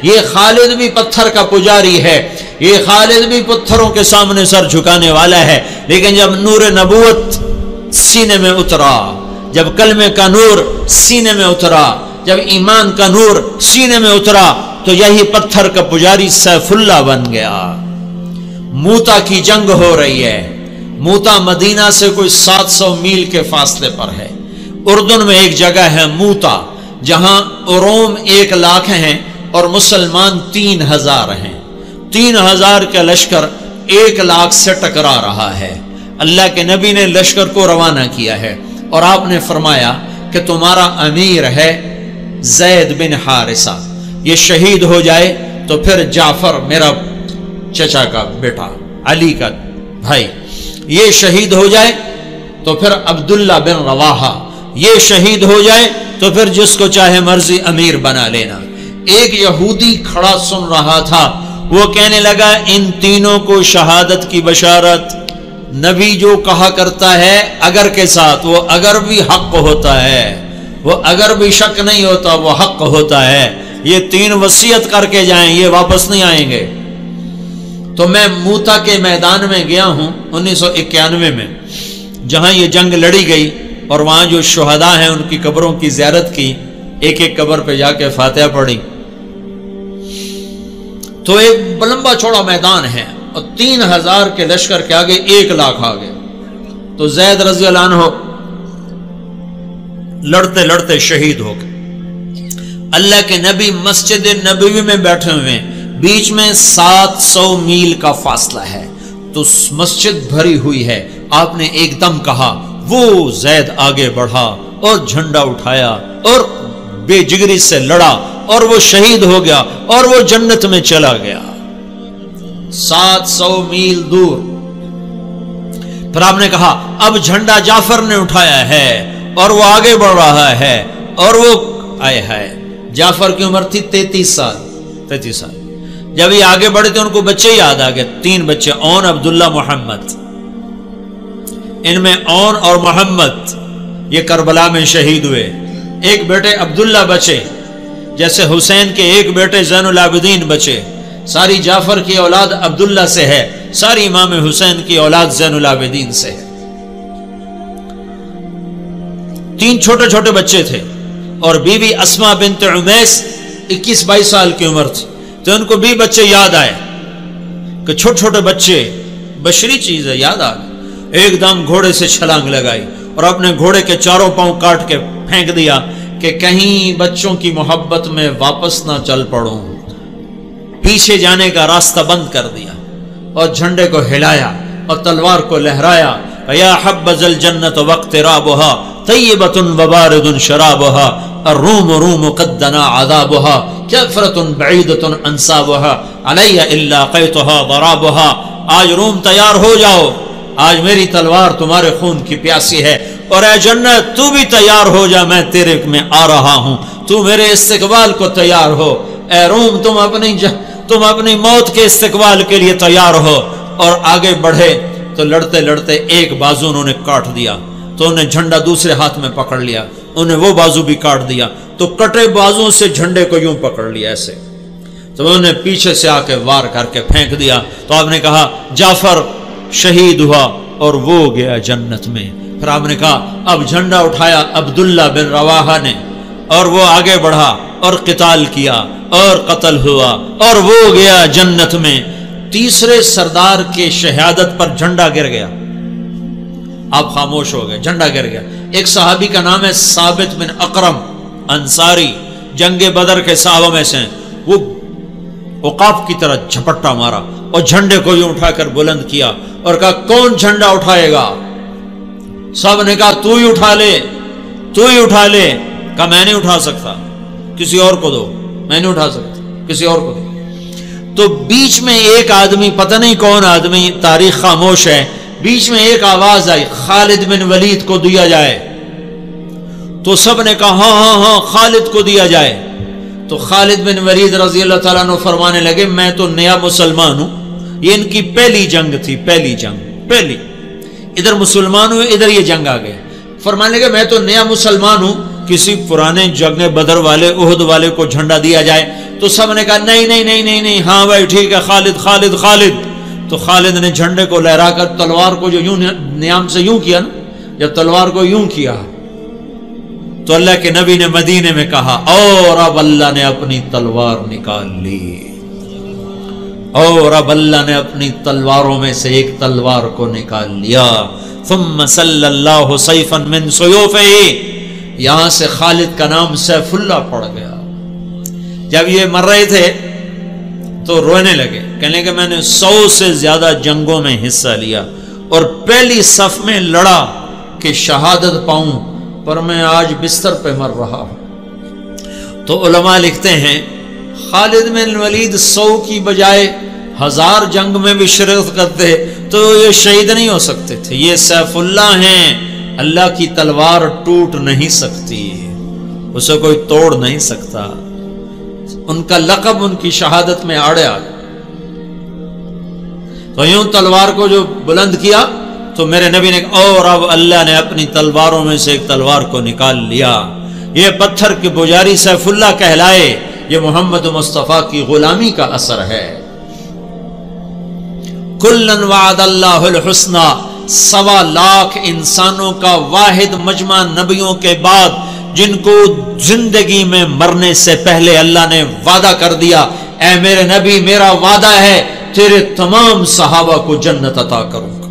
یہ خالد بھی پتھر کا پجاری ہے، یہ خالد بھی پتھروں کے سامنے سر جھکانے والا ہے، لیکن جب نور نبوت سینے میں اترا، جب کلمے کا نور سینے میں اترا، جب ایمان کا نور سینے میں اترا، تو یہی پتھر کا پجاری سیف اللہ بن گیا۔ موتا کی جنگ ہو رہی ہے۔ موتا مدینہ سے کوئی 700 میل کے فاصلے پر ہے۔ اردن میں ایک جگہ ہے موتا، جہاں روم 1 لاکھ ہیں اور مسلمان 3000 ہیں۔ 3000 کا لشکر 1 لاکھ سے ٹکرا رہا ہے۔ اللہ کے نبی نے لشکر کو روانہ کیا ہے اور آپ نے فرمایا کہ تمہارا امیر ہے زید بن حارثہ، یہ شہید ہو جائے تو پھر جعفر میرا چچا کا بیٹا علی کا بھائی یہ شہید ہو جائے تو پھر عبداللہ بن رواحہ یہ شہید ہو جائے تو پھر جس کو چاہے مرضی امیر بنا لینا۔ ایک یہودی کھڑا سن رہا تھا، وہ کہنے لگا ان تینوں کو شہادت کی بشارت۔ نبی جو کہا کرتا ہے اگر کے ساتھ، وہ اگر بھی حق ہوتا ہے، وہ اگر بھی شک نہیں ہوتا، وہ حق ہوتا ہے۔ یہ 3 وصیت کر کے جائیں، یہ واپس نہیں آئیں گے۔ تو میں موتا کے میدان میں گیا ہوں 1991 میں، جہاں یہ جنگ لڑی گئی، اور وہاں جو شہداء ہیں ان کی قبروں کی زیارت کی، ایک ایک قبر پہ جا کے فاتحہ پڑھی۔ تو ایک لمبا چوڑا میدان ہے اور 3000 کے لشکر کے آگے 1 لاکھ آگے۔ تو زید رضی اللہ عنہ لڑتے لڑتے شہید ہو گئے۔ اللہ کے نبی مسجد نبوی میں بیٹھے ہوئے ہیں، بیچ میں 700 میل کا فاصلہ ہے، تو مسجد بھری ہوئی ہے۔ آپ نے ایک دم کہا، وہ زید آگے بڑھا اور جھنڈا اٹھایا اور بے جگری سے لڑا اور وہ شہید ہو گیا اور وہ جنت میں چلا گیا 700 میل دور۔ پھر آپ نے کہا اب جھنڈا جعفر نے اٹھایا ہے اور وہ آگے بڑھ رہا ہے، اور وہ آئے ہے۔ جعفر کی عمر تھی 33 سال۔ جب یہ آگے بڑھے تھے ان کو بچے یاد آ گئے، 3 بچے، اون، عبداللہ، محمد۔ ان میں اون اور محمد یہ کربلا میں شہید ہوئے۔ ایک بیٹے عبداللہ بچے، جیسے حسین کے ایک بیٹے زین العابدین بچے۔ ساری جعفر کی اولاد عبداللہ سے ہے، ساری امام حسین کی اولاد زین العابدین سے ہے۔ 3 چھوٹے چھوٹے بچے تھے، اور بیوی اسماء بنت عمیس 21-22 سال کی عمر تھی۔ تو ان کو بھی بچے یاد آئے کہ چھوٹے چھوٹے بچے بشری چیز ہے، یاد آ گئے۔ ایک دم گھوڑے سے چھلانگ لگائی اور اپنے گھوڑے کے 4 پاؤں کاٹ کے پھینک دیا کہ کہیں بچوں کی محبت میں واپس نہ چل پڑوں۔ پیچھے جانے کا راستہ بند کر دیا اور جھنڈے کو ہلایا اور تلوار کو لہرایا۔ یا حبذ الجنت واقترابها طیبۃ وبارد شرابها الروم روم قد دنا عذابها کثرۃ بعیدۃ انصابها علی الا قیتها ضرابها۔ آج روم تیار ہو جاؤ، آج میری تلوار تمہارے خون کی پیاسی ہے، اور اے جنت تو بھی تیار ہو جا، میں تیرے میں آ رہا ہوں، تو میرے استقبال کو تیار ہو۔ اے روم تم اپنی موت کے استقبال کے لیے تیار ہو۔ اور آگے بڑھے تو لڑتے لڑتے ایک بازو انہوں نے کاٹ دیا، تو انہیں جھنڈا دوسرے ہاتھ میں پکڑ لیا، انہیں وہ بازو بھی کاٹ دیا، تو کٹے بازو سے جھنڈے کو یوں پکڑ لیا ایسے، تو انہیں پیچھے سے آ کے وار کر کے پھینک دیا۔ تو آپ نے کہا جعفر شہید ہوا اور وہ گیا جنت میں۔ پھر آپ نے کہا اب جھنڈا اٹھایا عبداللہ بن رواحہ نے، اور وہ آگے بڑھا اور قتال کیا اور قتل ہوا اور وہ گیا جنت میں۔ تیسرے سردار کے شہادت پر جھنڈا گر گیا، آپ خاموش ہو گئے، جھنڈا گر گیا۔ ایک صحابی کا نام ہے ثابت بن اقرم انصاری، جنگ بدر کے صحابہ میں سے، وہ عقاب کی طرح جھپٹا مارا اور جھنڈے کو یوں اٹھا کر بلند کیا اور کہا کون جھنڈا اٹھائے گا؟ سب نے کہا تو ہی اٹھا لے، تو ہی اٹھا لے۔ کہا میں نہیں اٹھا سکتا، کسی اور کو دو، میں نہیں اٹھا سکتا، کسی اور کو دو۔ تو بیچ میں ایک آدمی، پتہ نہیں کون آدمی، تاریخ خاموش ہے، بیچ میں ایک آواز آئی خالد بن ولید کو دیا جائے۔ تو سب نے کہا ہاں ہاں ہاں خالد کو دیا جائے۔ تو خالد بن ولید رضی اللہ تعالیٰ عنہ فرمانے لگے میں تو نیا مسلمان ہوں، یہ ان کی پہلی جنگ تھی، پہلی جنگ، پہلی، ادھر مسلمان ہوئے، ادھر یہ جنگ آ گئے۔ فرمانے لگے میں تو نیا مسلمان ہوں، کسی پرانے جنگ بدر والے احد والے کو جھنڈا دیا جائے تو سب نے کہا نہیں نہیں نہیں نہیں نہیں، ہاں بھائی ٹھیک ہے، خالد خالد خالد. تو خالد نے جھنڈے کو لہرا کر تلوار کو جو یوں نیام سے یوں کیا نا، جب تلوار کو یوں کیا تو اللہ کے نبی نے مدینے میں کہا اور اب اللہ نے اپنی تلوار نکال لی، اور اب اللہ نے اپنی تلواروں میں سے ایک تلوار کو نکال لیا. ثم صلی اللہ سیفا من سیوفہ، یہاں سے خالد کا نام سیف اللہ پڑ گیا. جب یہ مر رہے تھے تو رونے لگے، کہنے کہ میں نے 100 سے زیادہ جنگوں میں حصہ لیا اور پہلی صف میں لڑا کہ شہادت پاؤں، پر میں آج بستر پہ مر رہا ہوں. تو علماء لکھتے ہیں خالد بن ولید 100 کی بجائے 1000 جنگ میں بھی شرکت کرتے تو یہ شہید نہیں ہو سکتے تھے. یہ سیف اللہ ہیں، اللہ کی تلوار ٹوٹ نہیں سکتی، اسے کوئی توڑ نہیں سکتا. ان کا لقب ان کی شہادت میں آڑے آ گیا. تو یوں تلوار کو جو بلند کیا تو میرے نبی نے کہا اور اب اللہ نے اپنی تلواروں میں سے ایک تلوار کو نکال لیا. یہ پتھر کے پجاری سیف اللہ کہلائے، یہ محمد مصطفیٰ کی غلامی کا اثر ہے. کلن وعد اللہ الحسنى، 1.25 لاکھ انسانوں کا واحد مجمع نبیوں کے بعد جن کو زندگی میں مرنے سے پہلے اللہ نے وعدہ کر دیا، اے میرے نبی میرا وعدہ ہے تیرے تمام صحابہ کو جنت عطا کروں گا،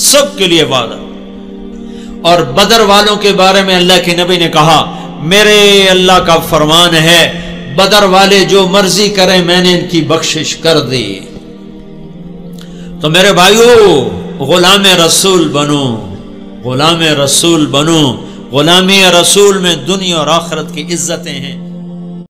سب کے لیے وعدہ. اور بدر والوں کے بارے میں اللہ کے نبی نے کہا میرے اللہ کا فرمان ہے بدر والے جو مرضی کریں میں نے ان کی بخشش کر دی. تو میرے بھائیو غلام رسول بنو، غلام رسول بنو. غلامی رسول میں دنیا اور آخرت کی عزتیں ہیں.